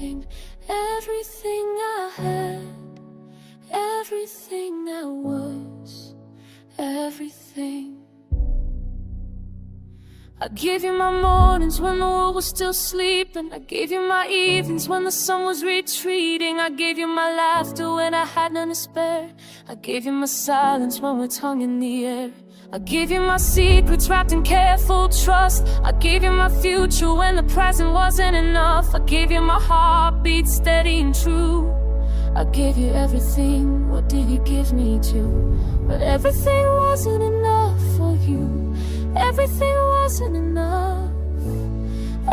everything, everything I had, everything I was, everything. I gave you my mornings when the world was still sleeping. I gave you my evenings when the sun was retreating. I gave you my laughter when I had none to spare. I gave you my silence when we're tongue in the air. I gave you my secrets wrapped in careful trust. I gave you my future when the present wasn't enough. I gave you my heartbeat steady and true. I gave you everything, what did you give me to? But everything wasn't enough for you. Everything wasn't enough.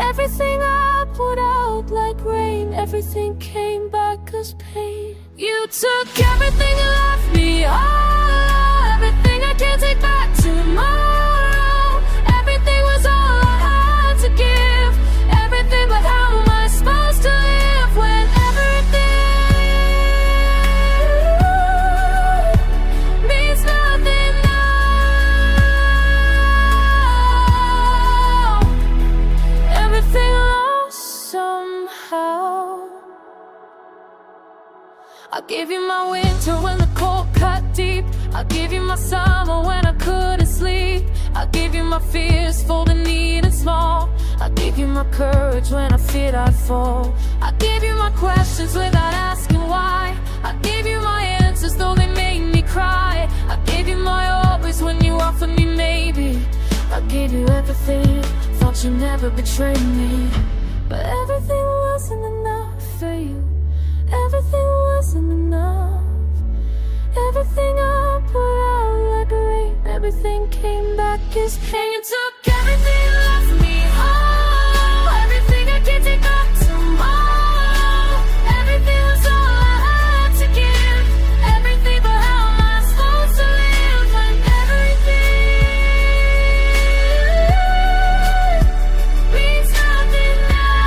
Everything I put out like rain, everything came back as pain. You took everything and left me all. Everything I can't take back tomorrow. Everything was all I had to give. Everything, but how am I supposed to live when everything means nothing now? Everything lost somehow. I gave you my winter when the cold cut deep. I gave you my summer when I couldn't sleep. I gave you my fears folding neat and small. I gave you my courage when I feared I'd fall. I gave you my questions without asking why. I gave you my answers though they made me cry. I gave you my always when you offered me maybe. I gave you everything, thought you'd never betray me. But everything wasn't enough for you. Everything wasn't enough. Everything I put out like rain, everything came back as pain. You took everything and left me whole. Everything I can't take back tomorrow. Everything was all I had to give. Everything, but how am I supposed to live when everything means nothing now?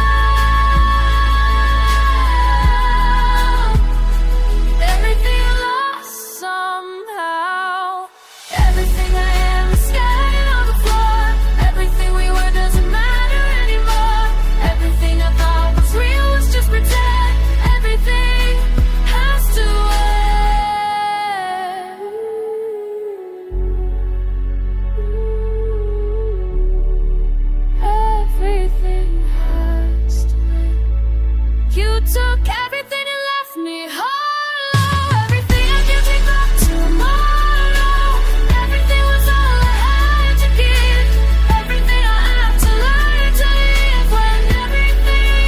Everything lost somehow. Everything I am is scattered on the floor. Everything we were doesn't matter anymore. Everything I thought was real was just pretend. Everything has to end. Everything has to end. You took everything and left me hollow. Everything I can take back tomorrow. Everything was all I had to give. Everything I have to learn to live when everything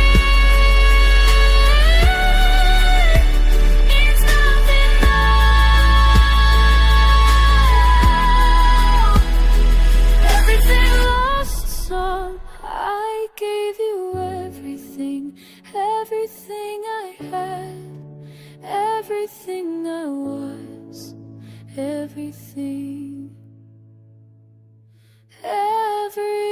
means nothing now. Everything lost some. I gave you everything, everything I had, everything I was, everything, everything.